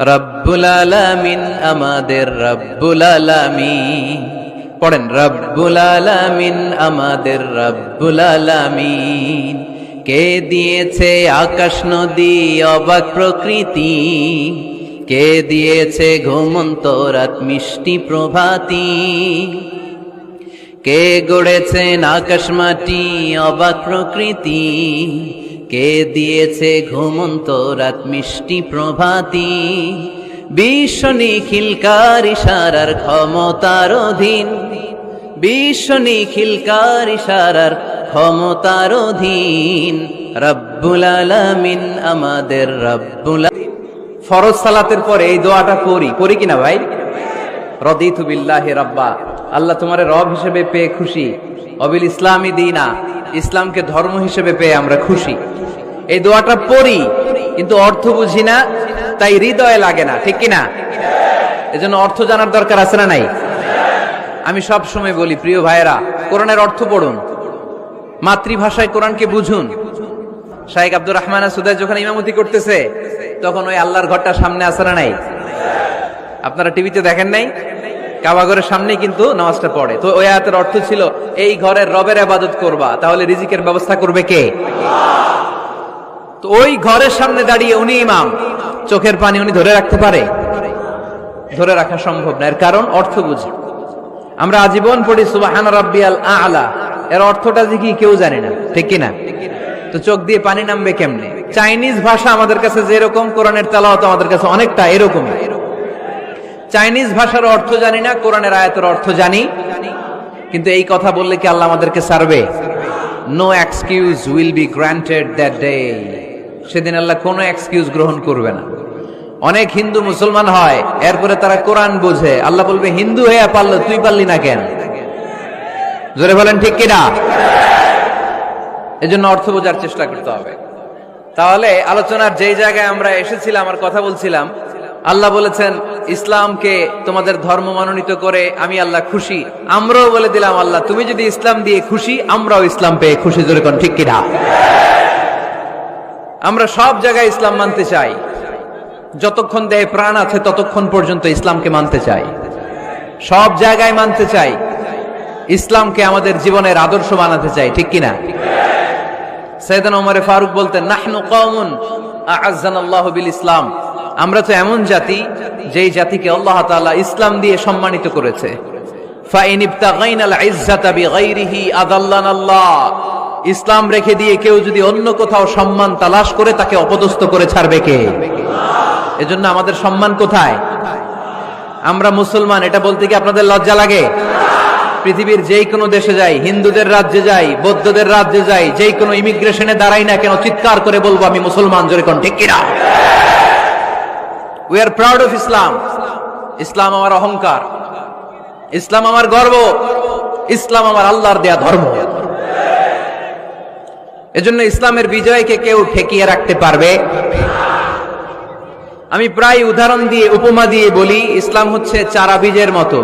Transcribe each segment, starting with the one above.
রব্বুল আলামিন আমাদের রব্বুল আলামিন। পড়েন, রব্বুল আলামিন আমাদের রব্বুল আলামিন। কে দিয়েছে আকাশ নদী অবাক প্রকৃতি, কে দিয়েছে ঘুমন্ত রাত মিষ্টি প্রভাতী, কে গড়েছেন আকাশ মাটি অবাক প্রকৃতি, কে দিয়েছে ঘুমন্ত রাত মিষ্টি প্রভাতী। বিশ্ব নিখিলকার ইশারার ক্ষমতার অধীন, বিশ্ব নিখিলকার ইশারার ক্ষমতার অধীন। রব্বুল আলামিন আমাদের রব্বুল। ফরজ সালাতের পরে এই দোয়াটা করি কিনা ভাই? রদিতু বিল্লাহি রাব্বা, আল্লাহ তোমার রব হিসেবে পেয়ে খুশি, অবিল ইসলামী দিনা, ইসলামকে ধর্ম হিসেবে পেয়ে আমরা খুশি। এই দোয়াটা পড়ি কিন্তু অর্থ বুঝি না, তাই হৃদয়ে লাগে না, ঠিক কিনা? এজন্য অর্থ জানার দরকার আছে না নাই? আমি সব সময় বলি, প্রিয় ভাইয়েরা, কোরআনের অর্থ পড়ুন, মাতৃভাষায় কোরআনকে বুঝুন। শাইখ আব্দুর রহমান সুদাই যখন ইমামতি করতেছে তখন ওই আল্লাহর ঘরটা সামনে আছে না নাই? আপনারা টিভিতে দেখেন নাই? কাবা ঘরের সামনেই কিন্তু নামাজটা পড়ে। তো ওই আয়াতের অর্থ ছিল, এই ঘরের রবের ইবাদত করবা, তাহলে রিজিকের ব্যবস্থা করবে কে? তো ওই ঘরের সামনে দাঁড়িয়ে উনি ইমাম, চোখের পানি উনি ধরে রাখতে পারে? ধরে রাখা সম্ভব না। এর কারণ অর্থ বুঝি। আমরা আজীবন পড়ি সুবহান রাব্বিয়াল আ'লা, এর অর্থটা কি কেউ জানে না, ঠিক কিনা? তো চোখ দিয়ে পানি নামবে কেমনে? চাইনিজ ভাষা আমাদের কাছে যেরকম, কোরআনের তেলাওয়াত আমাদের কাছে অনেকটা এরকমই। চাইনিজ ভাষার অর্থ জানি না, কোরআনের আয়াতের অর্থ জানি, কিন্তু এই কথা বললে কি আল্লাহ আমাদেরকে ছাড়বে? No excuse will be granted that day. সেদিন আল্লাহ কোনো এক্সকিউজ গ্রহণ করবে না। অনেক হিন্দু মুসলমান হয়, এরপরে তারা কোরআন বোঝে, আল্লাহ বলবে, হিন্দু হয়ে পারলো, তুই পারলি না কেন? জোরে বলেন ঠিক কিনা? এজন্য অর্থ বোঝার চেষ্টা করতে হবে। তাহলে আলোচনার যেই জায়গায় আমরা এসেছিলাম আর কথা বলছিলাম, আল্লাহ বলেছেন ইসলামকে তোমাদের ধর্ম মনোনীত করে আমি আল্লাহ খুশি। আমরাও বলে দিলাম, আল্লাহ তুমি যদি ইসলাম দিয়ে খুশি, আমরাও ইসলাম পেয়ে খুশি। জোরে কোন ঠিক কিনা? আমরা সব জায়গায় ইসলাম মানতে চাই, যতক্ষণ দেহে প্রাণ আছে ততক্ষণ পর্যন্ত ইসলামকে মানতে চাই, সব জায়গায় মানতে চাই, ইসলামকে আমাদের জীবনের আদর্শ বানাতে চাই, ঠিক কিনা? সাইয়েদনা ওমর ফারুক বলতেন, নাহনু কওমুন আ'আজ্জানাল্লাহু বিল ইসলাম, আমরা তো এমন জাতি যেই জাতিকে আল্লাহ তাআলা ইসলাম দিয়ে সম্মানিত করেছে। ফাইন ইবতাগাইনাল ইজ্জাতা বিগাইরিহি আযাল্লানাল্লাহ, ইসলাম রেখে দিয়ে কেউ যদি অন্য কোথাও সম্মান তালাশ করে, তাকে অপদস্থ করে ছাড়বে কে? এজন্য আমাদের সম্মান কোথায়? আমরা মুসলমান, এটা বলতে কি আপনাদের লজ্জা লাগে? পৃথিবীর যেই কোনো দেশে যাই, হিন্দুদের রাজ্যে যাই, বৌদ্ধদের রাজ্যে যাই, যেই কোনো ইমিগ্রেশনে দাঁড়াই না কেন, চিৎকার করে বলবো আমি মুসলমান। জোরে কোন ঠিক কিনা? We are proud of Islam. ইসলাম আমার অহংকার, ইসলাম আমার গর্ব, ইসলাম আমার আল্লাহর দেয়া ধর্ম। এজন্য ইসলামের বিজয়কে কেউ ঠেকিয়ে রাখতে পারবে? আমি প্রায় উদাহরণ দিয়ে, উপমা দিয়ে বলি, ইসলাম হচ্ছে চারা বীজের মতো।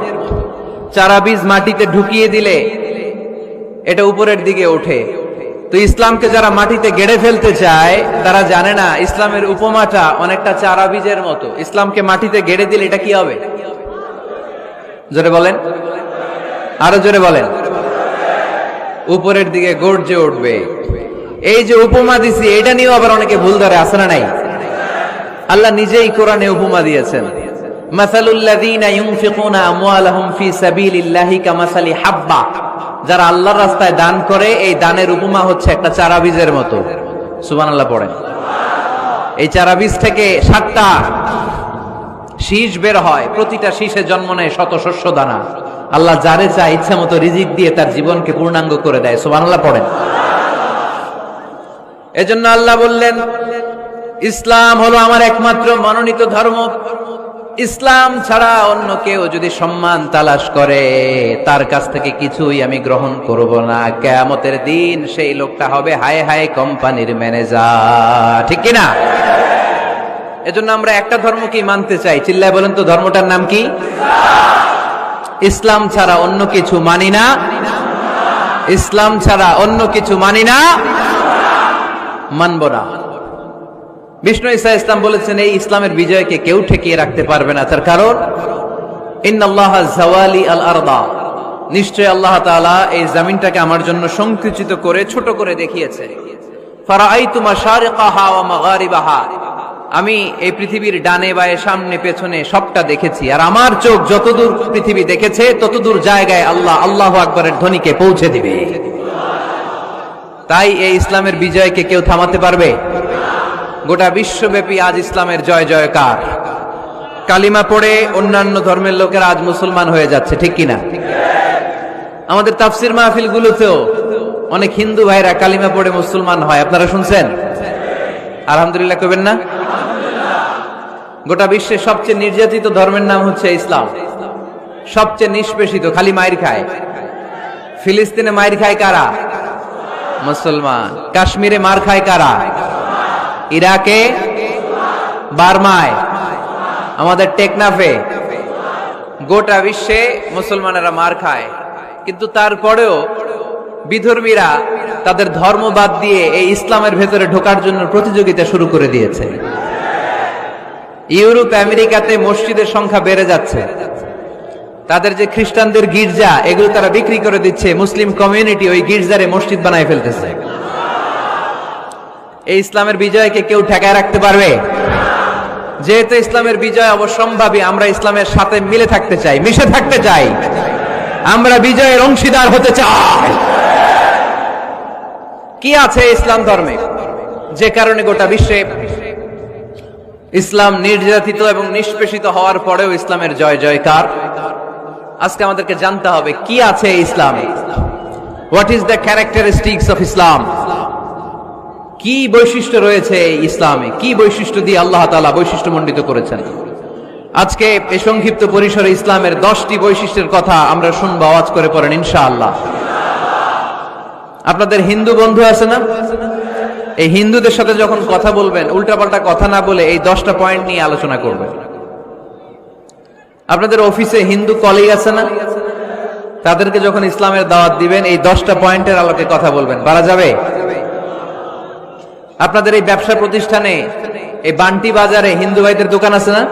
চারা বীজ মাটিতে ঢুকিয়ে দিলে এটা উপরের দিকে ওঠে। তো ইসলামকে যারা মাটিতে গেড়ে ফেলতে চায়, তারা জানে না ইসলামের উপমাটা অনেকটা চারা বীজের মতো। ইসলামকে মাটিতে গেড়ে দিলে এটা কি হবে? জোরে বলেন, আরো জোরে বলেন। উপরের দিকে গর্জে উঠবে। এই যে উপমা দিছি, এটা নিয়েও আবার অনেকে ভুল ধরে, আছে না নাই? আল্লাহ নিজেই কোরআনে উপমা দিয়েছেন, মাসালুল লাযীনা ইউনফিকুনা আমওয়ালাহুম ফি সাবিলিল্লাহি কামাসালি হাব্বা, যারা আল্লাহর রাস্তায় দান করে, এই দানের উপমা হচ্ছে একটা চারা বীজের মতো। সুবহানাল্লাহ পড়েন। এই চারা বীজ থেকে 7টা শীষ বের হয়, প্রতিটা শীষে জন্ম নেয় শত শস্য দানা। আল্লাহ যারে চায় ইচ্ছা মতো রিজিক দিয়ে তার জীবনকে পূর্ণাঙ্গ করে দেয়। সুবহানাল্লাহ পড়েন। এজন্য আল্লাহ বললেন, ইসলাম হলো আমার একমাত্র মনোনীত ধর্ম। ইসলাম ছাড়া অন্য কেউ যদি সম্মান তালাশ করে, তার কাছ থেকে কিছুই আমি গ্রহণ করব না। কিয়ামতের দিন সেই লোকটা হবে হায় হায় কোম্পানির ম্যানেজার, ঠিক কিনা? এজন্য আমরা একটা ধর্মকেই মানতে চাই। চিল্লায় বলেন তো, ধর্মটার নাম কি? ইসলাম ছাড়া অন্য কিছু মানি না, ইসলাম ছাড়া অন্য কিছু মানি না, মানব না। বিষ্ণু ঈসা ইসলাম বলেছেন এই ইসলামের বিজয়কে কেউ ঠেকিয়ে রাখতে পারবে না। তার কারণ ইন্নাল্লাহা যাওয়ালি আল আরদা, নিশ্চয় আল্লাহ তাআলা এই জমিনটাকে আমার জন্য সংকুচিত করে ছোট করে দেখিয়েছে। ফারাআইতু মাশারিকাহা ওয়া মাগারিবাহা, আমি এই পৃথিবীর ডানে বায়ে সামনে পেছনে সবটা দেখেছি, আর আমার চোখ যতদূর পৃথিবী দেখেছে ততদূর জায়গায় আল্লাহ আল্লাহু আকবারের ধ্বনিকে পৌঁছে দিবে। তাই এই ইসলামের বিজয়কে কেউ থামাতে পারবে? গোটা বিশ্বব্যাপী আজ ইসলামের জয় জয়কার। কালিমা পড়ে অন্যান্য ধর্মের লোকেরা আজ মুসলমান হয়ে যাচ্ছে, ঠিক কিনা? আমাদের তাফসির মাহফিল গুলোতেও অনেক হিন্দু ভাইরা কালিমা পড়ে মুসলমান হয়, আপনারা শুনছেন? আলহামদুলিল্লাহ কইবেন না? গোটা বিশ্বের সবচেয়ে নির্যাতিত ধর্মের নাম হচ্ছে ইসলাম, সবচেয়ে নিষ্পেষিত, খালি মাইর খায়। ফিলিস্তিনে মাইর খায় কারা? মুসলমান। কাশ্মীরে মার খায় কারা? ইরাকে, বার্মায়, আমাদের টেকনাফে, গোটা বিশ্বে মুসলমানেরা মার খায়। কিন্তু তারপরেও বিধর্মীরা তাদের ধর্ম বাদ দিয়ে এই ইসলামের ভেতরে ঢোকার জন্য প্রতিযোগিতা শুরু করে দিয়েছে। ইউরোপ আমেরিকাতে মসজিদের সংখ্যা বেড়ে যাচ্ছে, তাদের যে খ্রিস্টানদের গির্জা এগুলো তারা বিক্রি করে দিচ্ছে, মুসলিম কমিউনিটি ওই গির্জারে মসজিদ বানায় ফেলতেছে। এই ইসলামের বিজয়কে কেউ ঠেকায় রাখতে পারবে? যেহেতু ইসলামের বিজয় অবশ্যম্ভাবী, আমরা ইসলামের সাথে মিলে থাকতে চাই, মিশে থাকতে চাই, আমরা বিজয়ের অংশীদার হতে চাই। কি আছে ইসলাম ধর্মে যে কারণে গোটা বিশ্বে ইসলাম নির্যাতিত এবং নিষ্পেষিত হওয়ার পরেও ইসলামের জয় জয়কার? আজকে আমাদেরকে জানতে হবে কি আছে ইসলামে। What is the characteristics of Islam? কি বৈশিষ্ট্য রয়েছে ইসলামে, কি বৈশিষ্ট্য দিয়ে আল্লাহ তাআলা বৈশিষ্ট্যমণ্ডিত করেছেন? আজকে এই সংক্ষিপ্ত পরিসরে ইসলামের 10টি বৈশিষ্ট্যের কথা আমরা শুনবো, আওয়াজ করে পড়েন ইনশাআল্লাহ। আপনাদের হিন্দু বন্ধু আছে না? এই হিন্দুদের সাথে যখন কথা বলবেন উল্টাপাল্টা কথা না বলে এই 10টা পয়েন্ট নিয়ে আলোচনা করবেন। আপনাদের অফিসে হিন্দু কলিগ আছে না? তাদেরকে যখন ইসলামের দাওয়াত দিবেন এই 10টা পয়েন্টের আলোকে কথা বলবেন, পারা যাবে? আপনাদের এই ব্যবসা প্রতিষ্ঠানে, এই বান্টি বাজারে হিন্দু ভাইদের দোকান আছে না?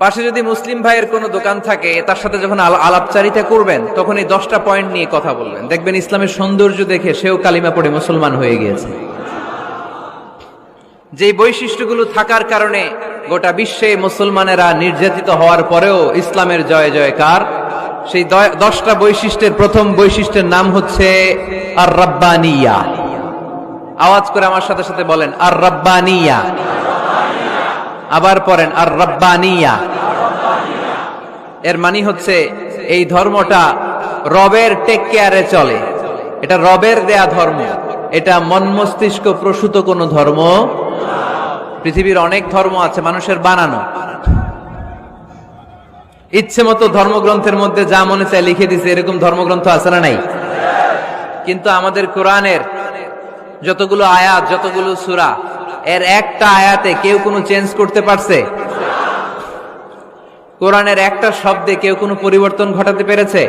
পাশে যদি মুসলিম ভাইয়ের কোনো দোকান থাকে তার সাথে যখন আলাপচারিতা করবেন তখন এই 10টা পয়েন্ট নিয়ে কথা বলবেন, দেখবেন ইসলামের সৌন্দর্য দেখে সেও কালিমা পড়ে মুসলমান হয়ে গিয়েছে। যে বৈশিষ্ট্যগুলো থাকার কারণে গোটা বিশ্বে মুসলমানেরা নির্যাতিত হওয়ার পরেও ইসলামের জয় জয়কার, সেই 10টা বৈশিষ্ট্যের প্রথম বৈশিষ্ট্যের নাম হচ্ছে আর রাব্বানিয়া। আওয়াজ করে আমার সাথে সাথে বলেন আর রাব্বানিয়া। আবার পড়েন আর রাব্বানিয়া। এর মানে হচ্ছে এই ধর্মটা রবের টেক কেয়ারে চলে, এটা রবের দেয়া ধর্ম, এটা মন মস্তিষ্ক প্রসূত কোনো ধর্ম। পৃথিবীর অনেক ধর্ম আছে মানুষের বানানো, ইচ্ছে মতো ধর্মগ্রন্থের মধ্যে যা মনে চায় লিখে দিছে, এরকম ধর্মগ্রন্থ আছে না নাই? কিন্তু আমাদের কোরআনের যতগুলো আয়াত, যতগুলো সূরা, এর একটা আয়াতে কেউ কোনো চেঞ্জ করতে পারছে? কোরআনের একটা শব্দে কেউ কোনো পরিবর্তন ঘটাতে পেরেছে?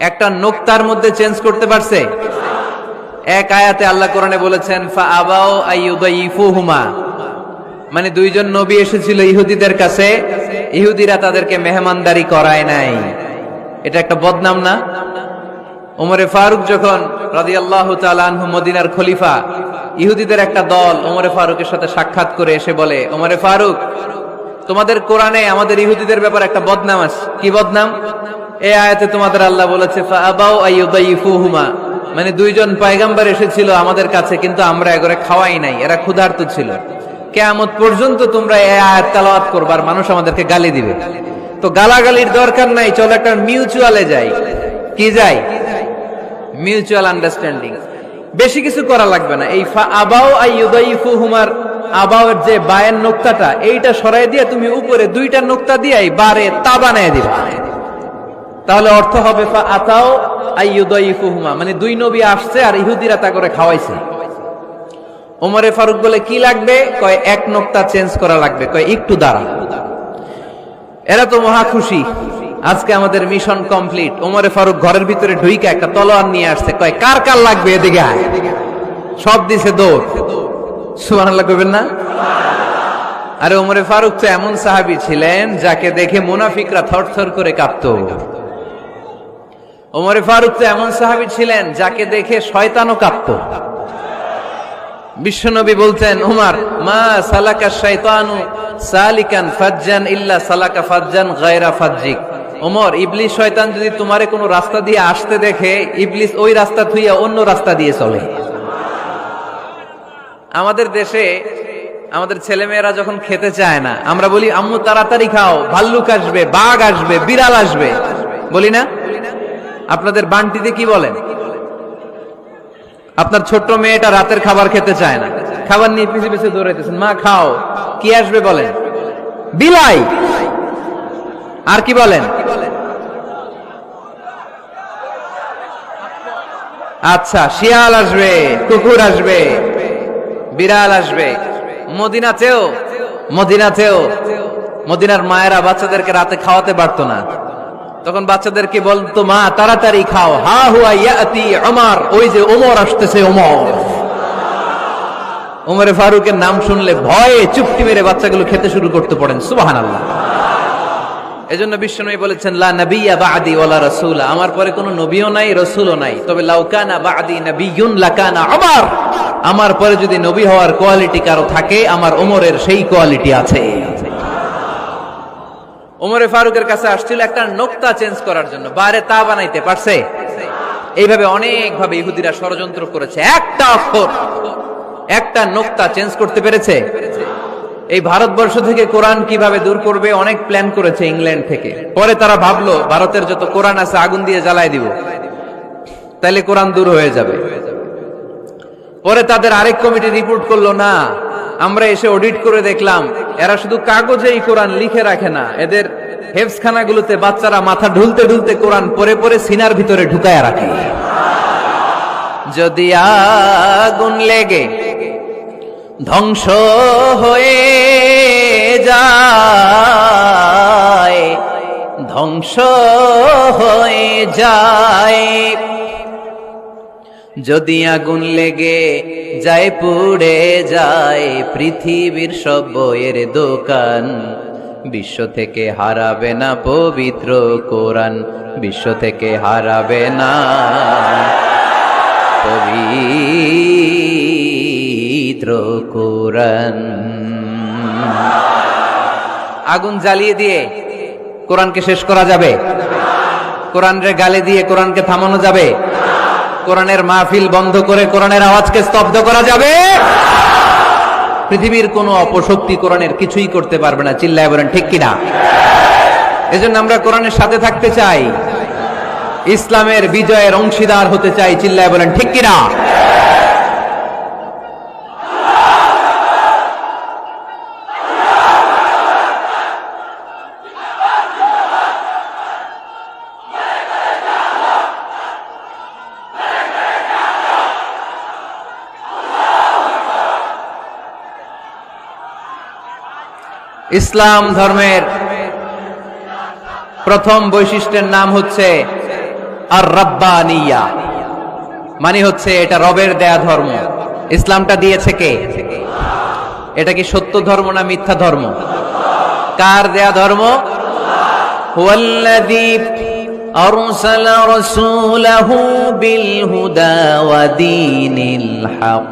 একটা নোক্তার মধ্যে চেঞ্জ করতে পারছে? এক আয়াতে আল্লাহ কোরআনে বলেছেন ফাআবাউ আইয়ুদাইফুহুমা, মানে দুইজন নবী এসেছিল ইহুদিদের কাছে, ইহুদিরা তাদেরকে মেহমানদারি করায় নাই। এটা একটা বদনাম না? ওমরে ফারুক যখন রাদিয়াল্লাহু তাআলা আনহু মদিনার খলিফা, ইহুদিদের একটা দল ওমরে ফারুকের সাথে সাক্ষাৎ করে এসে বলে, ওমরে ফারুক, তোমাদের কোরআনে আমাদের ইহুদিদের ব্যাপারে একটা বদনাম আছে। কি বদনাম? এই আয়াতে তোমাদের আল্লাহ বলেছে ফাআবাউ আইয়ুদাইফুহুমা, মানে দুইজন পয়গম্বর এসেছিল আমাদের কাছে কিন্তু আমরা এগরে খাওয়াই নাই, এরা ক্ষুধার্ত ছিল। কিয়ামত পর্যন্ত তোমরা এই আয়াত তেলাওয়াত করবে আর মানুষ আমাদেরকে গালি দিবে। তো গালাগালির দরকার নাই, চলো একটা মিউচুয়ালে যাই। কি যাই? Mutual understanding. বেশি কিছু করা লাগবে না। এই ফাআবাউ আইয়ুদাইফুহুমার আবাউর যে বায়ের নোক্তাটা, এইটা সরাই দিয়ে তুমি উপরে দুইটা নোক্তা দিয়েই বারে তা বানায় দিবা, তাহলে অর্থ হবে ফাআতাউ আইয়ুদাইফুহুমা, মানে দুই নবী আসছে আর ইহুদিরা তা করে খাওয়াইছে। ওমরে ফারুক বলে কি লাগবে? কয় এক নোক্তা চেঞ্জ করা লাগবে। কয় একটু দাঁড়া। এরা তো মহা খুশি, আজকে আমাদের মিশন কমপ্লিট। ওমরে ফারুক ঘরের ভিতরে ঢুইকা একটা তলোয়ার নিয়ে আসছে, কয় কার কার লাগবে এদিকে আয়। সব দিছে দৌড়। সুবহানাল্লাহ কইবেন না? আরে ওমরে ফারুক তো এমন সাহাবী ছিলেন যাকে দেখে মুনাফিকরা থরথর করে কাঁপতো। ওমরে ফারুক তো এমন সাহাবী ছিলেন যাকে দেখে শয়তানও কাঁপতো। বিশ্বনবী বলতেন, ওমর মা সালাকা শাইতানু সালিকান ফাজ্জান ইল্লা সালাকা ফাজ্জান গায়রা ফাজ্জিক। ওমর, ইবলিস শয়তান যদি তোমারে কোনো রাস্তা দিয়ে আসতে দেখে, ইবলিস ওই রাস্তা থুইয়া অন্য রাস্তা দিয়ে চলে। আমাদের দেশে আমাদের ছেলেমেয়েরা যখন খেতে চায় না, আমরা বলি আম্মু তাড়াতাড়ি খাও, ভাল্লুক আসবে, বাঘ আসবে, বিড়াল আসবে, বলি না? আপনাদের বান্টিতে কি বলেন? আপনার ছোট্ট মেয়েটা রাতের খাবার খেতে চায় না, খাবার নিয়ে পিছে পিছে দৌড়াইতেছেন, মা খাও, কি আসবে বলেন? বিলাই। আর কি বলেন? আচ্ছা, শিয়াল আসবে, কুকুর আসবে, বিড়াল আসবে। মদিনাতেও মদিনার মায়েরা বাচ্চাদেরকে রাতে খাওয়াতে পারতো না, তখন বাচ্চাদেরকে বলতো, মা তাড়াতাড়ি খাও, হা হুয়া ইয়াতি ওমর, ওই যে ওমর আসতেছে। ওমরে ফারুকের নাম শুনলে ভয়ে চুপটি মেরে বাচ্চাগুলো খেতে শুরু করতে পড়েন। সুবহানাল্লাহ। এজন্য বিশ্বনবী বলেছেন, লা নাবিয়্যা বা'দি ওয়ালা রাসূলা, আমার পরে কোনো নবীও নাই, রাসূলও নাই, তবে লাউ কানা বা'দি নাবিয়্যুন লাকানা ওমর, আমার পরে যদি নবী হওয়ার কোয়ালিটি কারো থাকে, আমার ওমরের সেই কোয়ালিটি আছে। ওমরে ফারুকের কাছে আসছিল একটা নোক্তা চেঞ্জ করার জন্য, বাইরে তা বানাইতে পারছে? এইভাবে অনেক ভাবে ইহুদিরা ষড়যন্ত্র করেছে, একটা অক্ষর, একটা নোক্তা চেঞ্জ করতে পেরেছে? এই ভারতবর্ষ থেকে কোরআন কিভাবে দূর করবে অনেক প্ল্যান করেছে ইংল্যান্ড থেকে। পরে তারা ভাবলো ভারতের যত কোরআন আছে আগুন দিয়ে জ্বালায় দিব, তাইলে কোরআন দূর হয়ে যাবে। পরে তাদের আরেক কমিটি রিপোর্ট করলো, না, আমরা এসে অডিট করে দেখলাম এরা শুধু কাগজেই কোরআন লিখে রাখে না, এদের হেফজখানাগুলোতে বাচ্চারা মাথা ঢুলতে ঢুলতে কোরআন পরে পরে সিনার ভিতরে ঢুকায় রাখে। যদি আগুন লেগে ধ্বংস হয়ে যায়, ধ্বংস হয়ে যায়, যদি আগুন লেগে যায় পুড়ে যায় পৃথিবীর সব বইয়ের দোকান, বিশ্ব থেকে হারাবে না পবিত্র কোরআন, বিশ্ব থেকে হারাবে না পবিত্র কোরআন। আগুন জ্বালিয়ে দিয়ে কোরআনকে শেষ করা যাবে? কোরআনের গালে দিয়ে কোরআনকে থামানো যাবে? কোরআনের মাহফিল বন্ধ করে কোরআনের আওয়াজকে স্তব্ধ করা যাবে? পৃথিবীর কোনো অপশক্তি কোরআনের কিছুই করতে পারবে না। চিল্লায় বলেন ঠিক কিনা? এজন্য আমরা কোরআনের সাথে থাকতে চাই, ইসলামের বিজয়ের অংশীদার হতে চাই। চিল্লায় বলেন ঠিক কিনা? ইসলাম ধর্মের প্রথম বৈশিষ্ট্যের নাম হচ্ছে আর রাব্বানিয়া, মানে হচ্ছে এটা রবের দেয়া ধর্ম। ইসলামটা দিয়েছে কে? এটা কি সত্য ধর্ম না মিথ্যা ধর্ম? কার দেয়া ধর্ম? হুয়াল্লাযী আরসালা রাসূলাহু বিল হুদা ওয়া দীনিল হক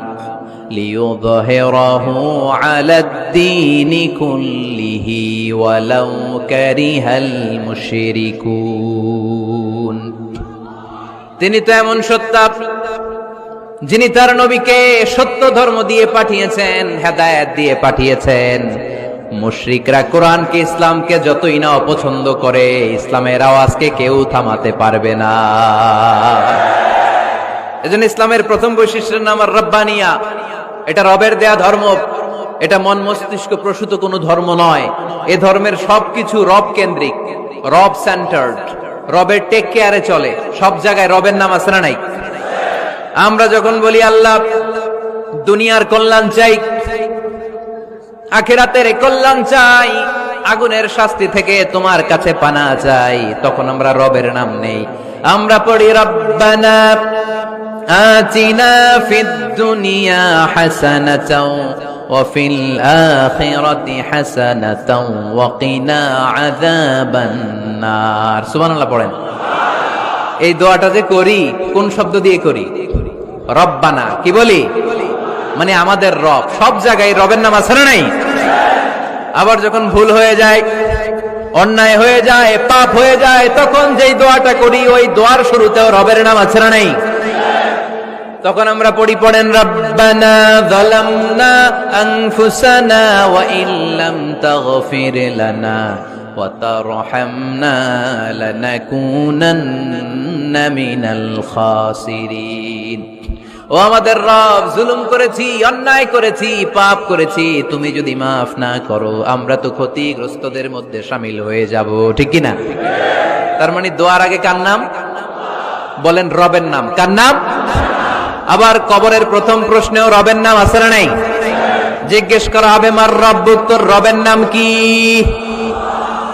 লিইয়ুযহিরাহু আলাদ-দীনি কুল্লিহি ওয়ালাউ কারিহাল মুশরিকুন। তিনি তো এমন সত্তা যিনি তার নবীকে সত্য ধর্ম দিয়ে পাঠিয়েছেন, হেদায়েত দিয়ে পাঠিয়েছেন। মুশরিকরা কোরআনকে, ইসলামকে যতই না অপছন্দ করে, ইসলামের আওয়াজকে কেউ থামাতে পারবে না। এজন্য ইসলামের প্রথম বৈশিষ্ট্যের নাম আর রাব্বানিয়া। এটা রবের দেয়া ধর্ম, এটা মন মস্তিষ্ক প্রসূত কোনো ধর্ম নয়। এ ধর্মের সবকিছু রব কেন্দ্রিক, রব সেন্টার্ড, রবের টেক কেয়ারে চলে। সব জায়গায় রবের নাম আছে না নাই? আমরা যখন বলি আল্লাহ দুনিয়ার কল্যাণ চাই, আখিরাতের কল্যাণ চাই, আগুনের শাস্তি থেকে তোমার কাছে পানা চাই, তখন আমরা রবের নাম নেই। আমরা পড়ি রব্বানা آتنا في الدنيا حسنة وفي الآخرة حسنة وقنا عذاب النار সুবহানাল্লাহ পড়েন। এই দোয়াটা যে করি কোন শব্দ দিয়ে করি? রব্বানা। কি বলি? মানে আমাদের রব। সব জায়গায় রবের নাম আছে না নাই? আবার যখন ভুল হয়ে যায়, অন্যায় হয়ে যায়, পাপ হয়ে যায়, তখন যেই দোয়াটা করি ওই দোয়ার শুরুতেও রবের নাম আছে না নাই? তখন আমরা পড়েন রব্বানা যালামনা আনফুসানা ওয়া ইল্লাম তাগফির লানা ওয়া তারহামনা লানাকুনান্না মিনাল খাসিরিন। ও আমাদের রব, জুলুম করেছি, অন্যায় করেছি, পাপ করেছি, তুমি যদি মাফ না করো আমরা তো ক্ষতিগ্রস্তদের মধ্যে শামিল হয়ে যাব। ঠিক কি না? তার মানে দোয়ার আগে কার নাম? বলেন রবের নাম। কার নাম? আবার কবরের প্রথম প্রশ্নেও রবের নাম আছে না নাই? জিজ্ঞেস করা হবে মার রব্বুক, তোর রবের নাম কি?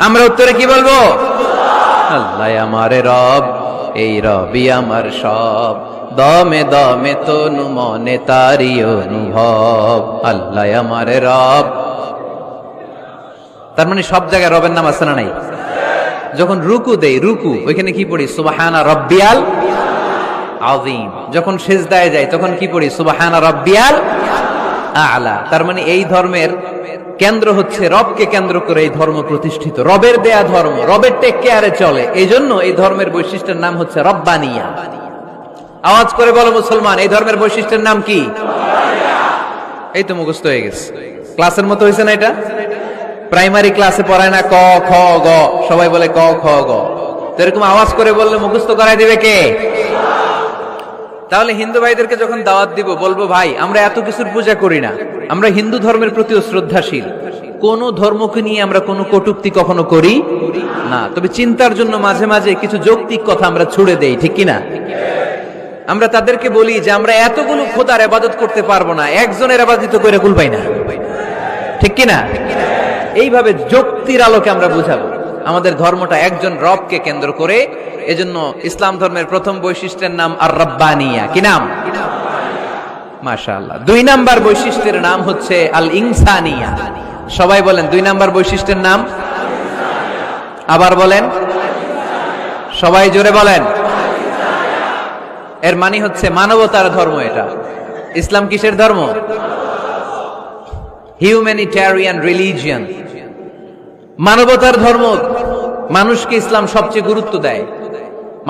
আমরা উত্তরে কি বলবো? আল্লাহ আমার রব, এই রবই আমার সব, দমে দমে তনু মনে তারি অনুভব, আল্লাহ আমার রব। তার মানে সব জায়গায় রবের নাম আছে না নাই? যখন রুকু দেই, রুকু ওইখানে কি পড়ি? সুবহানা রাব্বিয়াল আযীম। যখন সিজদায় যাই তখন কি পড়ি? সুবহানা রাব্বিয়াল আ'লা। তার মানে এই ধর্মের কেন্দ্র হচ্ছে রবকে কেন্দ্র করে এই ধর্ম প্রতিষ্ঠিত, রবের দেয়া ধর্ম, রবের টেক কেয়ারে চলে। এই জন্য এই ধর্মের বৈশিষ্ট্যের নাম হচ্ছে রব্বানিয়া। আওয়াজ করে বলো মুসলমান, এই ধর্মের বৈশিষ্ট্যের নাম কি? এই তো মুখস্থ হয়ে গেছে। ক্লাসের মতো হয়েছে না এটা? প্রাইমারি ক্লাসে পড়ায় না ক খ গ, সবাই বলে ক খ গ। তো এরকম আওয়াজ করে বললে মুখস্থ করাই দিবে কে? তাহলে হিন্দু ভাইদেরকে যখন দাওয়াত দিব বলবো, ভাই আমরা এত কিছুর পূজা করি না, আমরা হিন্দু ধর্মের প্রতিও শ্রদ্ধাশীল, কোন ধর্মকে নিয়ে আমরা কোনো কটূক্তি কখনো করি না, তবে চিন্তার জন্য মাঝে মাঝে কিছু যৌক্তিক কথা আমরা ছুড়ে দেই। ঠিক কিনা? আমরা তাদেরকে বলি যে আমরা এতগুলো খোদার ইবাদত করতে পারবো না, একজনের ইবাদত করে কুল পাই না। ঠিক কিনা? এইভাবে যুক্তির আলোকে আমরা বুঝাবো আমাদের ধর্মটা একজন রবকে কেন্দ্র করে। এজন্য ইসলাম ধর্মের প্রথম বৈশিষ্ট্যের নাম আর রব্বানিয়া। কি নাম? মাশাআল্লাহ। 2 নাম্বার বৈশিষ্ট্যের নাম হচ্ছে আল ইনসানিয়া। সবাই বলেন 2 নাম্বার বৈশিষ্ট্যের নাম। আবার বলেন, সবাই জোরে বলেন। এর মানে হচ্ছে মানবতার ধর্ম। এটা ইসলাম কিসের ধর্ম? হিউম্যানিটেরিয়ান রিলিজিয়ন, মানবতার ধর্ম। মানুষকে ইসলাম সবচেয়ে গুরুত্ব দেয়।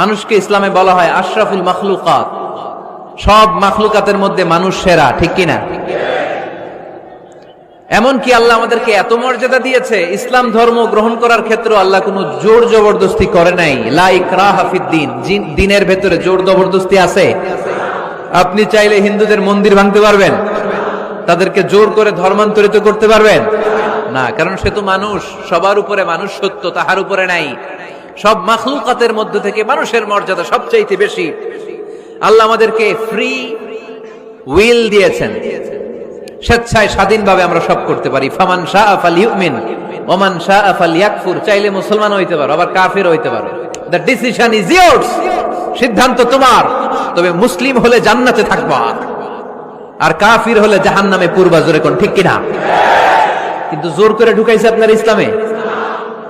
মানুষকে ইসলামে বলা হয় আশরাফুল মাখলুকাত, সব মাখলুকাতের মধ্যে মানুষ সেরা। ঠিক কিনা? এমনকি আল্লাহ আমাদেরকে এত মর্যাদা দিয়েছে, ইসলাম ধর্ম গ্রহণ করার ক্ষেত্রে আল্লাহ কোনো জোর জবরদস্তি করে নাই। লা ইকরাহা ফিদ্দিন, দ্বীনের ভেতরে জোর জবরদস্তি আছে? আপনি চাইলে হিন্দুদের মন্দির ভাঙতে পারবেন, তাদেরকে জোর করে ধর্মান্তরিত করতে পারবেন না, কারণ সে তো মানুষ, সবার উপরে মানুষ সত্য, তাহার উপরে নাই। সব মাখলুকাতের মধ্য থেকে মানুষের মর্যাদা সবচাইতে বেশি। আল্লাহ আমাদেরকে ফ্রি উইল দিয়েছেন, স্বেচ্ছায় স্বাধীনভাবে আমরা সব করতে পারি। ফামান শাআ ফালইউমিন ওয়া মান শাআ ফালইয়াকফুর। চাইলে মুসলমান হইতে পারো, আবার কাফির হইতে পারো। দ্য ডিসিশন ইজ ইয়ার্স, সিদ্ধান্ত তোমার। তবে মুসলিম হলে জান্নাতে থাকবা, আর কাফির হলে জাহান্নামে পূর্বা। জোরে কোন ঠিক কিনা? কিন্তু জোর করে ঢুকাইছে আপনার ইসলামে,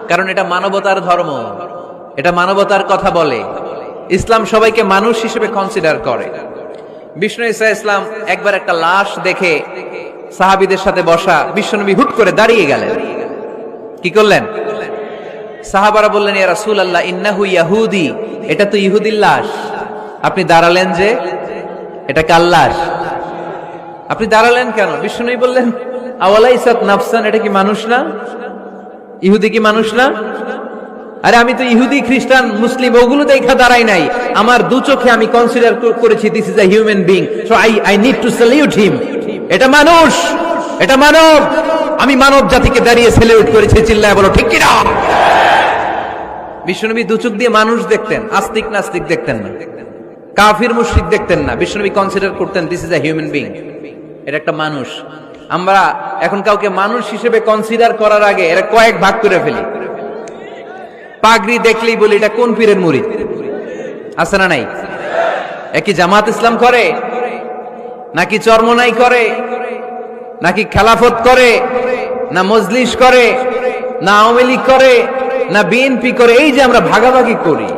কারণ এটা মানবতার ধর্ম, এটা মানবতার কথা বলে। ইসলাম সবাইকে মানুষ হিসেবে কনসিডার করে। বিষ্ণু ঈসা ইসলাম একবার একটা লাশ দেখে সাহাবীদের সাথে বসা, বিশ্বনবী হুট করে দাঁড়িয়ে গেলেন। কি করলেন? সাহাবারা বললেন, ইয়া রাসূলুল্লাহ ইন্নাহু ইয়াহুদি, এটা তো ইহুদির লাশ। আপনি দাঁড়ালেন যে, এটা কার লাশ? আপনি দাঁড়ালেন কেন? বিষ্ণুনবী বললেন, আওয়ালাইসাত নাফসান, এটা কি মানুষ না? ইহুদি কি মানুষ না? আরে আমি তো ইহুদি, খ্রিস্টান, মুসলিম ওগুলো দেখা দাঁড়াই নাই, আমার দু চোখে আমি কনসিডার করেছি this is a human being, so I need to salute হিম। এটা মানুষ, এটা মানব, আমি মানব জাতিকে দাঁড়িয়ে স্যালিউট করেছি। চিল্লায় বলো ঠিক কিনা? বিশ্বনবী দু চোখ দিয়ে মানুষ দেখতেন, আস্তিক নাস্তিক দেখতেন না, কাফির মুশরিক দেখতেন না। বিশ্বনবী কনসিডার করতেন this is a human being, এটা একটা মানুষ। আমরা এখন কাউকে মানুষ হিসেবে কনসিডার করার আগে এরা কয়েক ভাগ করে ফেলি। পাগড়ি দেখলেই বলি এটা কোন পীরের মুরিদ, আছে না নাই? একই জামাত ইসলাম করে, নাকি চরমনাই করে, নাকি খেলাফত করে, না মজলিস করে, না আওয়ামী লীগ করে, না বিএনপি করে? এই যে আমরা ভাগাভাগি করি,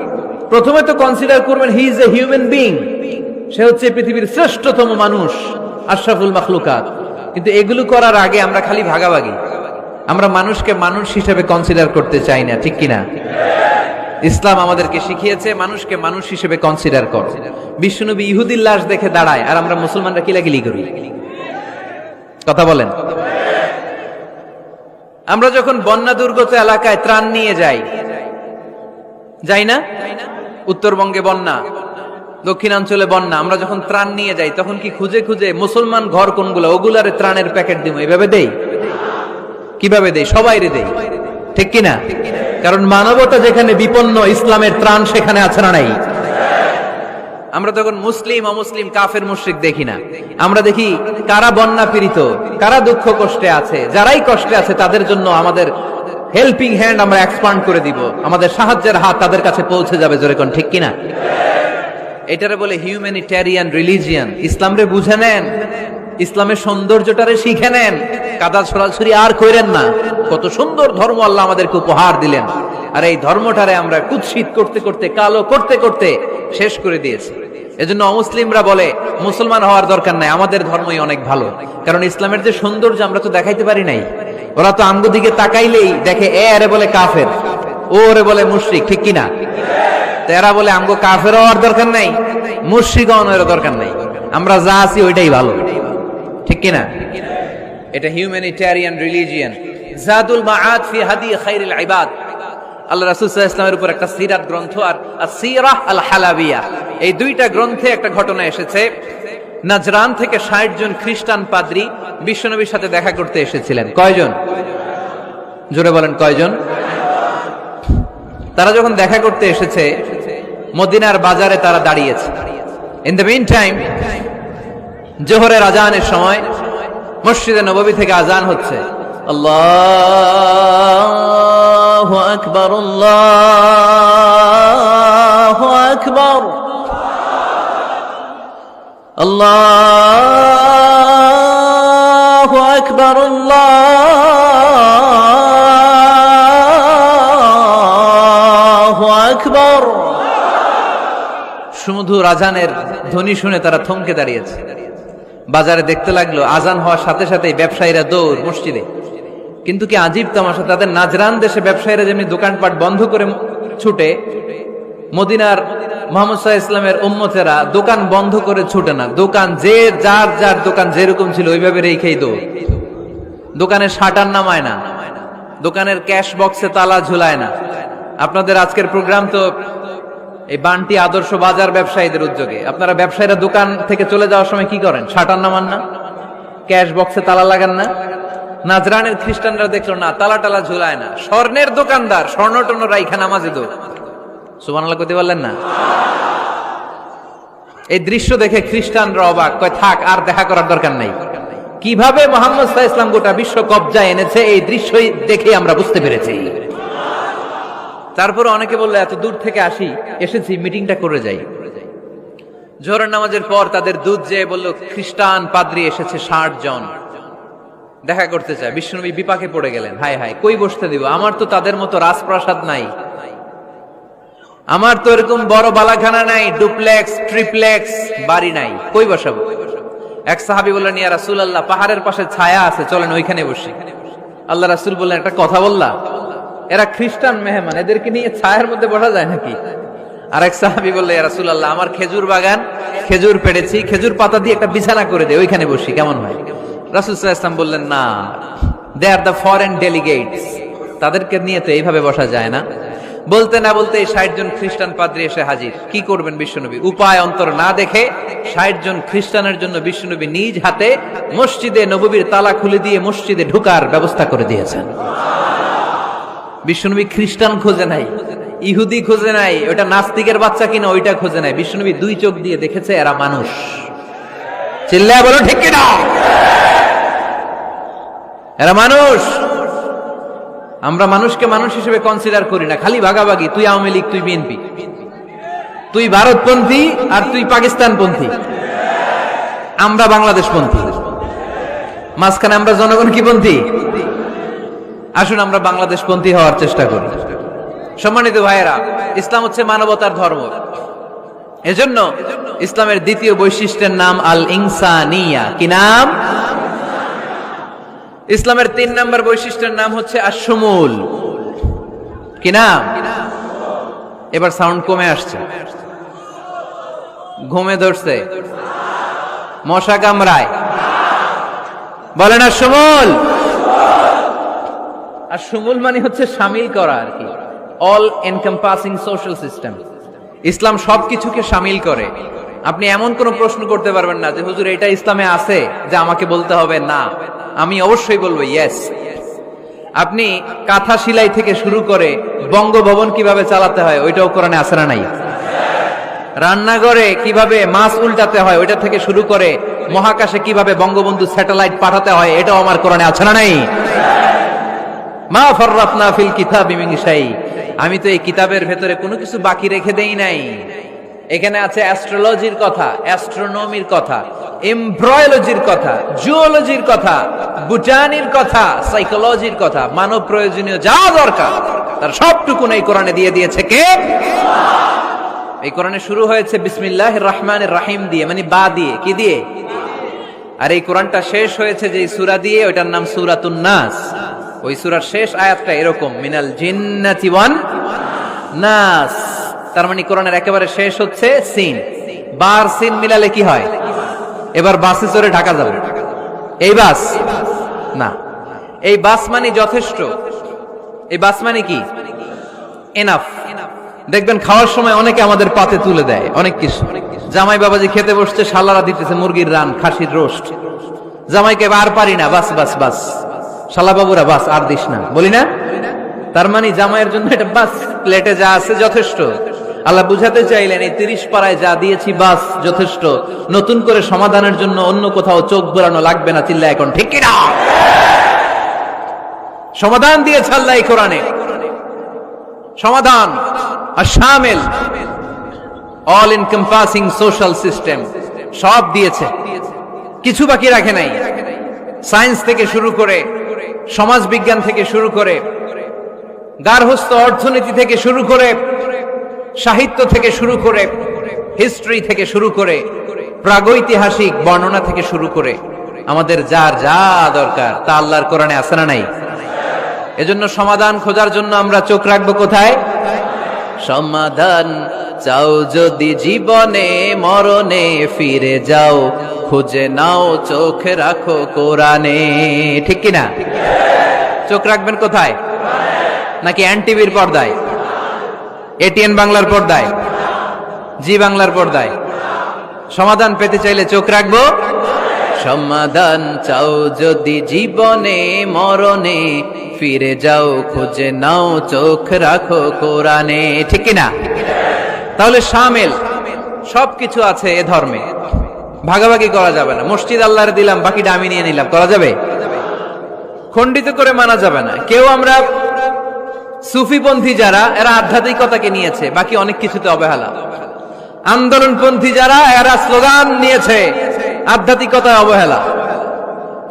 প্রথমে তো কনসিডার করবেন he is a human being, সে হচ্ছে পৃথিবীর শ্রেষ্ঠতম মানুষ, আশরাফুল মাখলুকাত। কিন্তু এগুলো করার আগে আমরা খালি ভাগাভাগি, আমরা মানুষকে মানুষ হিসেবে কনসিডার করতে চাই না, ঠিক কিনা? ইসলাম আমাদেরকে শিখিয়েছে মানুষকে মানুষ হিসেবে কনসিডার কর। বিশ্বনবী ইহুদির লাশ দেখে দাঁড়ায়, আর আমরা মুসলমানরা কিলাকিলি করি। কথা বলেন। আমরা যখন বন্যা দুর্গত এলাকায় ত্রাণ নিয়ে যাই না? উত্তরবঙ্গে বন্যা, দক্ষিণাঞ্চলে বন্যা, আমরা যখন ত্রাণ নিয়ে যাই তখন কি খুঁজে খুঁজে মুসলমান ঘর কোনগুলো ওগুলারে ত্রাণের প্যাকেট দিব এভাবে দেই? কিভাবে দেই? সবাইরে দেই, ঠিক কিনা? কারণ মানবতা যেখানে বিপন্ন, ইসলামের ত্রাণ সেখানে আছে না নাই? আমরা তখন মুসলিম অমুসলিম কাফের মুশরিক দেখি না, আমরা দেখি কারা বন্যা পীড়িত, কারা দুঃখ কষ্টে আছে। যারাই কষ্টে আছে তাদের জন্য আমাদের হেল্পিং হ্যান্ড আমরা এক্সপান্ড করে দিব, আমাদের সাহায্যের হাত তাদের কাছে পৌঁছে যাবে। জোরে কোন ঠিক কিনা? এটারে বলে হিউম্যানিটেরিয়ান রিলিজিয়ান। ইসলাম রে বুঝে নেন, ইসলামের সৌন্দর্যটারে শিখে নেন, কাদা ছড়াছড়ি আর কইরেন না। কত সুন্দর ধর্ম আল্লাহ আমাদেরকে উপহার দিলেন, আর এই ধর্মটারে আমরা কুৎসিত করতে করতে, কালো করতে করতে শেষ করে দিয়েছি। এজন্য অমুসলিমরা বলে মুসলমান হওয়ার দরকার নাই, আমাদের ধর্মই অনেক ভালো। কারণ ইসলামের যে সৌন্দর্য আমরা তো দেখাইতে পারি নাই। ওরা তো আমগো দিকে তাকাইলেই দেখে এ আরে বলে কাফের, ও ওরে বলে মুশরিক, ঠিক কিনা? এরা বলে আমগো কাফের হওয়ার দরকার নাই, মুশরিক হওয়ার দরকার নাই, আমরা যা আছি ওইটাই ভালো, ঠিক কিনা? এটা হিউম্যানিটেরিয়ান রিলিজিয়ান। জাদুল মাআদ ফি হাদি খায়রিল ইবাদ, আল্লাহ রাসূল সাল্লাল্লাহু আলাইহি ওয়াসাল্লামের উপর একটা সিরাত গ্রন্থ আর আসিরাহ আল হালাবিয়া, এই দুইটা গ্রন্থে একটা ঘটনা এসেছে। নাজরান থেকে ৬০ জন খ্রিস্টান পাদ্রী বিশ্বনবীর সাথে দেখা করতে এসেছিলেন। কয়জন? জোরে বলেন, কয়জন? তারা যখন দেখা করতে এসেছে, মদিনার বাজারে তারা দাঁড়িয়েছে। ইন দ্য মিন টাইম জোহরের আজানের সময় মসজিদে নববী থেকে আজান হচ্ছে। আল্লাহু আকবার, আল্লাহু আকবার, আল্লাহু আকবার, আল্লাহু আকবার। সুমধুর আজানের ধ্বনি শুনে তারা থমকে দাঁড়িয়েছে। বাজারে দেখতে লাগলো আজান হওয়ার সাথে সাথেই ব্যবসায়ীরা দৌড় মসজিদে। কিন্তু কি আজীব তামাশা, তাদের নাজরান দেশে ব্যবসায়ীরা যেমনি দোকানপাট বন্ধ করে ছুটে, মদিনার মুহাম্মদ সাল্লাল্লাহু আলাইহি ওয়াসাল্লামের উম্মতেরা দোকান বন্ধ করে ছুটে না। দোকান যে যার যার দোকান যেরকম ছিল ওইভাবে রেখেই দৌড়। দোকানের শাটার নামায় না, দোকানের ক্যাশ বক্সে তালা ঝুলায় না। আপনাদের আজকের প্রোগ্রাম তো এই বান্টি আদর্শ বাজার ব্যবসায়ীদের উদ্যোগে। আপনারা ব্যবসায়ীরা দোকান থেকে চলে যাওয়ার সময় কি করেন? শাটার নামান না, ক্যাশ বক্সে তালা লাগান না। নাজরানের খ্রিস্টানরা দেখলো না, তালা টালা ঝুলায় না। স্বর্ণের দোকানদার স্বর্ণ টর্ণ রাইখা নামাজে দৌড়। সুবহানাল্লাহ কইতে পারলেন না? এই দৃশ্য দেখে খ্রিস্টানরা অবাক, কয় থাক, আর দেখা করার দরকার নাই। কিভাবে মুহাম্মদ সাল্লাল্লাহু আলাইহি ওয়াসাল্লাম গোটা বিশ্ব কবজায় এনেছে এই দৃশ্যই দেখে আমরা বুঝতে পেরেছি। তারপরে অনেকে বললো এত দূর থেকে এসেছি মিটিংটা করে যাই। জোহরের নামাজের পর তাদের দুধ যেয়ে বলল খ্রিস্টান পাদ্রী এসেছে ৬০ জন দেখা করতে চায়। বিশ্বনবী বিপাকে পড়ে গেলেন, হায় হায় কই বসতে দিব, আমার তো তাদের মতো রাজপ্রাসাদ নাই, আমার তো এরকম বড় বালাখানা নাই, ডুপ্লেক্স ট্রিপ্লেক্স বাড়ি নাই, কই বসাবো? এক সাহাবী বললেন, ইয়া রাসূলুল্লাহ, পাহাড়ের পাশে ছায়া আছে, চলেন ওইখানে বসি। আল্লাহ রাসূল বললেন, একটা কথা বললা, এরা খ্রিস্টান মেহমান, এদেরকে নিয়ে ছায়ার মধ্যে বসা যায় নাকি? আর এক সাহাবী বললেন, ইয়া রাসূলুল্লাহ, আমার খেজুর বাগান, খেজুর পেড়েছি, খেজুর পাতা দিয়ে একটা বিছানা করে দে, ওইখানে বসি, কেমন হয়? রাসূল সাল্লাল্লাহু আলাইহি ওয়াসাল্লাম বললেন, না, দে আর দ্য ফরেন ডেলিগেটস, তাদেরকে নিয়ে তো এইভাবে বসা যায় না। বলতে না বলতে ৬০ জন খ্রিস্টান পাদ্রী এসে হাজির। কি করবেন বিশ্বনবী? উপায় অন্তর না দেখে ৬০ জন খ্রিস্টানের জন্য বিশ্বনবী নিজ হাতে মসজিদে নববীর তালা খুলে দিয়ে মসজিদে ঢোকার ব্যবস্থা করে দিয়েছেন। বিশ্বনবী খ্রিস্টান খোঁজে নাই, ইহুদি খোঁজে নাই, ওটা নাস্তিকের বাচ্চা কিনা ওইটা খোঁজে নাই। বিশ্বনবী দুই চোখ দিয়ে দেখেছে এরা মানুষ। চিল্লায়া বলো ঠিক কিনা? এরা মানুষ। আমরা মানুষকে মানুষ হিসেবে কনসিডার করি না, খালি ভাগাভাগি, তুই আওয়ামী লীগ, তুই বিএনপি। তুই ভারতপন্থী আর তুই পাকিস্তানপন্থী, আমরা বাংলাদেশপন্থী। মাঝখানে আমরা জনগণ কি পন্থী? আসুন আমরা বাংলাদেশপন্থী হওয়ার চেষ্টা করি। সম্মানিত ভাইয়েরা, ইসলাম হচ্ছে মানবতার ধর্ম। এজন্য ইসলামের দ্বিতীয় বৈশিষ্ট্যের নাম আল ইনসানিয়া। কি নাম? ইসলামের 3 নম্বর বৈশিষ্ট্যের নাম হচ্ছে আশ-শুমুল। কি নাম? এবার সাউন্ড কমে আসছে, ঘুমে ধরছে, মশা কামড়ায়, বলেন আশ-শুমুল। আশ-শুমুল মানে হচ্ছে শামিল করা আর কি, অল এনকম্পাসিং সোশ্যাল সিস্টেম। ইসলাম সবকিছুকে শামিল করে। আপনি এমন কোন প্রশ্ন করতে পারবেন না যে হুজুর এটা ইসলামে আছে যে আমাকে বলতে হবে না, আমি অবশ্যই বলবো ইয়েস। আপনি কাঁথা সেলাই থেকে শুরু করে বঙ্গভবন কিভাবে চালাতে হয় ওইটাও কোরআনে আছে না নাই? রান্নাঘরে কিভাবে মাছ উল্টাতে হয় ওইটা থেকে শুরু করে মহাকাশে কিভাবে বঙ্গবন্ধু স্যাটেলাইট পাঠাতে হয় এটাও আমার কোরআনে আছে না নাই? মা ফাররাতনা ফিল কিতাবি মিন শাই। আমি তো এই কিতাবের ভেতরে কোনো কিছু বাকি রেখে দেই নাই। এখানে আছে অ্যাস্ট্রোলজির কথা, অ্যাস্ট্রোনমির কথা, এমব্রয়োলজির কথা, জুওলজির কথা, বুটানির কথা, সাইকোলজির কথা, মানব প্রয়োজনীয় যা দরকার তার সবটুকু এই কোরআনে দিয়ে দিয়েছে কে? এই কোরআনে শুরু হয়েছে বিসমিল্লাহির রহমানির রহিম দিয়ে, মানে বা দিয়ে। কি দিয়ে? আর এই কোরআনটা শেষ হয়েছে যে সূরা দিয়ে, ওইটার নাম সূরাতুন নাস। ওই সূরার শেষ আয়াতটা এরকম, মিনাল জিন্নাতি ওয়ান নাস। তার মানে কোরআনের একেবারে শেষ হচ্ছে সিন। বার সিন মিলালে কি হয়? এবার বাসে চড়ে ঢাকা যাবে। এই বাস না, এই বাস মানে যথেষ্ট। এই বাস মানে কি? এনাফ। দেখবেন খাওয়ার সময় অনেকে আমাদের পাতে তুলে দেয় অনেক কিছু। জামাই বাবাজি খেতে বসছে, শালারা দিতেছে মুরগির রান, খাসির রোস্ট। জামাইকে আর পারি না, বাস বাস বাস, শালা বাবুরা বাস আর দিস না, বলি না? তার মানে জামাইয়ের জন্য এটা বাস, প্লেটে যা আছে যথেষ্ট। আল্লাহ বুঝাতে চাইলেন এই 30 পাড়ায় যা দিয়েছি বাস যথেষ্ট, নতুন করে সমাধানের জন্য অন্য কোথাও চোখ বোলানো লাগবে না। চিল্লা এখন ঠিক কিনা? সমাধান দিয়েছে আল্লাহ এই কোরআনে, সমাধান আর শামিল, অল এনকম্পাসিং সোশ্যাল সিস্টেম সব দিয়েছে, কিছু বাকি রাখে নাই। সায়েন্স থেকে শুরু করে, সমাজ বিজ্ঞান থেকে শুরু করে, গার্হস্থ্য অর্থনীতি থেকে শুরু করে, সাহিত্য থেকে শুরু করে, হিস্ট্রি থেকে শুরু করে, প্রাগৈতিহাসিক বর্ণনা থেকে শুরু করে আমাদের যার যা দরকার তা আল্লাহর কোরআনে আছে না নাই? এজন্য সমাধান খোঁজার জন্য আমরা চোখ রাখবো কোথায়? সমাধান চাও যদি জীবনে মরণে ফিরে যাও, খুঁজে নাও চোখ রাখো কোরআনে। ঠিক কিনা? চোখ রাখবেন কোথায়? নাকি এনটিভির পর্দায়, এটিএন বাংলার পর্দায়, জি বাংলার পর্দায়? সমাধান পেতে চাইলে চোখ রাখবো। সমাধান চাও যদি জীবনে মরণে ফিরে যাও, খুঁজে নাও চোখ রাখো কোরআনে। ঠিক কিনা? তাহলে শামিল সবকিছু আছে এ ধর্মে, ভাগাভাগি করা যাবে না। মসজিদ আল্লাহরে দিলাম, বাকিটা আমি নিয়ে নিলাম, করা যাবে? খণ্ডিত করে মানা যাবে না। কেউ আমরা সুফিপন্থী যারা, এরা আধ্যাত্মিকতাকে নিয়েছে, বাকি অনেক কিছুতে অবহেলা। আন্দোলনপন্থী যারা, এরা স্লোগান নিয়েছে, আধ্যাত্মিকতায় অবহেলা।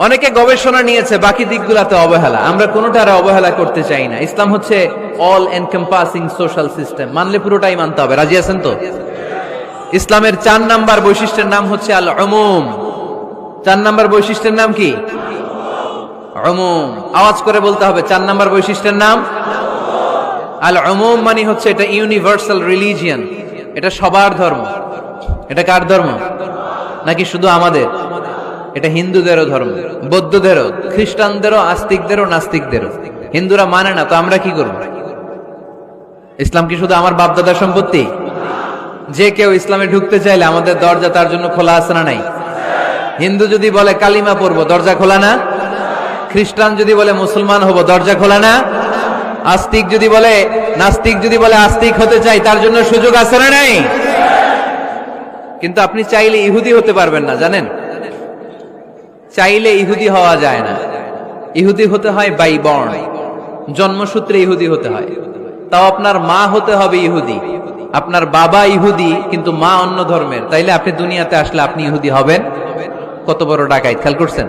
অনেকে গবেষণা নিয়েছে, বাকি দিকগুলাতে অবহেলা। আমরা কোনোটার অবহেলা করতে চাই না। ইসলাম হচ্ছে অল এনকম্পাসিং সোশ্যাল সিস্টেম, মানলে পুরোটাই মানতে হবে। রাজি আছেন তো? ইসলামের 4 নাম্বার বৈশিষ্ট্যের নাম হচ্ছে আল উমুম। 4 নাম্বার বৈশিষ্ট্যের নাম কি? উমুম। আওয়াজ করে বলতে হবে, 4 নাম্বার বৈশিষ্ট্যের নাম আল উমুম। মানে হচ্ছে এটা ইউনিভার্সাল রিলিজিয়ন, এটা সবার ধর্ম। এটা কার ধর্ম? নাকি শুধু আমাদের? এটা হিন্দুদেরও ধর্ম, বৌদ্ধদেরও, খ্রিস্টানদেরও, আস্তিকদেরও, নাস্তিকদেরও। হিন্দুরা মানে না তো আমরা কি করব? ইসলাম কি শুধু আমার বাপদাদার সম্পত্তি? যে কেউ ইসলামে ঢুকতে চাইলে আমাদের দরজা তার জন্য খোলা আছে না নাই? হিন্দু যদি বলে কালিমা পড়বো, দরজা খোলা না? খ্রিস্টান যদি বলে মুসলমান হব, দরজা খোলা না? আস্তিক যদি বলে, নাস্তিক যদি বলে আস্তিক হতে চাই, তার জন্য সুযোগ আছে না নাই? কিন্তু আপনি চাইলে ইহুদি হতে পারবেন না, জানেন? চাইলে ইহুদি হওয়া যায় না। ইহুদি হতে হয় বাই বর্ন, জন্মসূত্রে ইহুদি হতে হয়। তাও আপনার মা হতে হবে ইহুদি, আপনার বাবা ইহুদি কিন্তু মা অন্য ধর্মের, তাইলে আপনি দুনিয়াতে আসলে আপনি ইহুদি হবেন? কত বড় ডাকাইত, খেয়াল করছেন?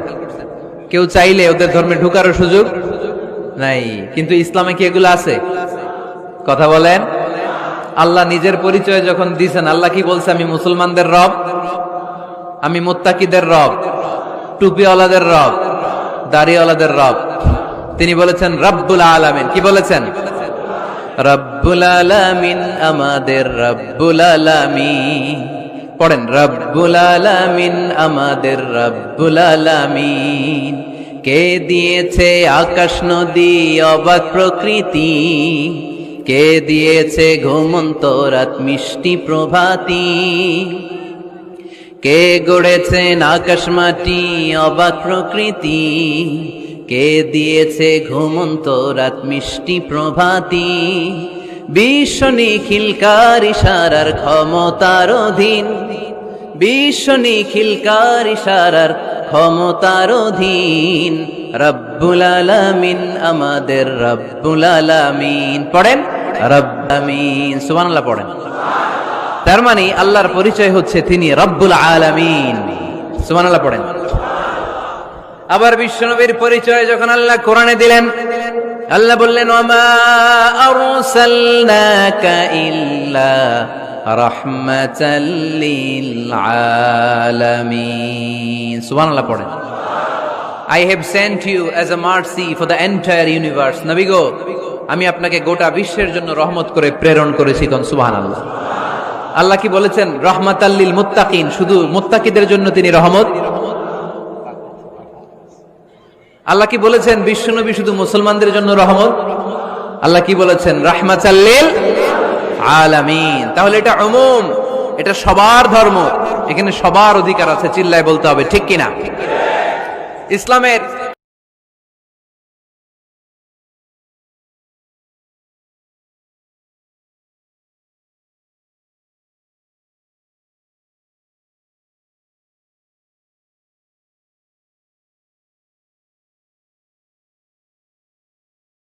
কেউ চাইলে ওদের ধর্মে ঢুকারও সুযোগ নাই। কিন্তু ইসলামে কি এগুলো আছে? কথা বলেন। আল্লাহ নিজের পরিচয় যখন দিয়েছেন, আল্লাহ কি বলছে? আমি মুসলমানদের রব, আমি মুত্তাকিদের রব, টুপিওয়ালাদের রব, দাড়িওয়ালাদের রব। তিনি বলেছেন রব্বুল আলামিন। কি বলেছেন? রব্বুল আলামিন, আমাদের রব্বুল আলামিন। পড়েন, রব্বুল আলামিন, আমাদের রব্বুল আলামিন। কে দিয়েছে আকাশ নদী অবাক প্রকৃতি, কে দিয়েছে ঘুমন্ত রাত মিষ্টি প্রভাতী, কে গড়েছেন আকাশ মাটি অবাক প্রকৃতি, কে দিয়েছে ঘুমন্ত রাত মিষ্টি প্রভাতী। বিশ্ব নিখিলকার ইশারার ক্ষমতার অধীন, বিশ্ব নিখিলকার ইশারার ক্ষমতার অধীন। রব্বুল আলামিন, আমাদের রব্বুল আলামিন। পড়েন রব্বামিন, সুবহানাল্লাহ পড়েন। তার মানে আল্লাহর পরিচয় হচ্ছে তিনি রব্বুল আলামিন। সুবহানাল্লাহ পড়েন। আবার বিশ্বনবীর পরিচয় যখন আল্লাহ কোরআনে দিলেন, আল্লাহ বললেন ওয়ামা আরসালনাকা ইল্লা রাহমাতাল লিল আলামিন। সুবহানাল্লাহ পড়েন। I have sent you as a mercy for the entire universe. নবী গো, আমি আপনাকে গোটা বিশ্বের জন্য রহমত করে প্রেরণ করেছি। কোন সুবহানাল্লাহ। আল্লাহ কি বলেছেন? রহমাতাল লিল মুত্তাকিন, শুধু মুত্তাকিদের জন্য তিনি রহমত। আল্লাহ কি বলেছেন? বিশ্বনবী শুধু মুসলমানদের জন্য রহমত। আল্লাহ কি বলেছেন? রাহমাতাল লিল আলামিন। তাহলে এটা উমুম, এটা সবার ধর্ম, এখানে সবার অধিকার আছে। চিল্লায় বলতে হবে ঠিক কিনা? ইসলামের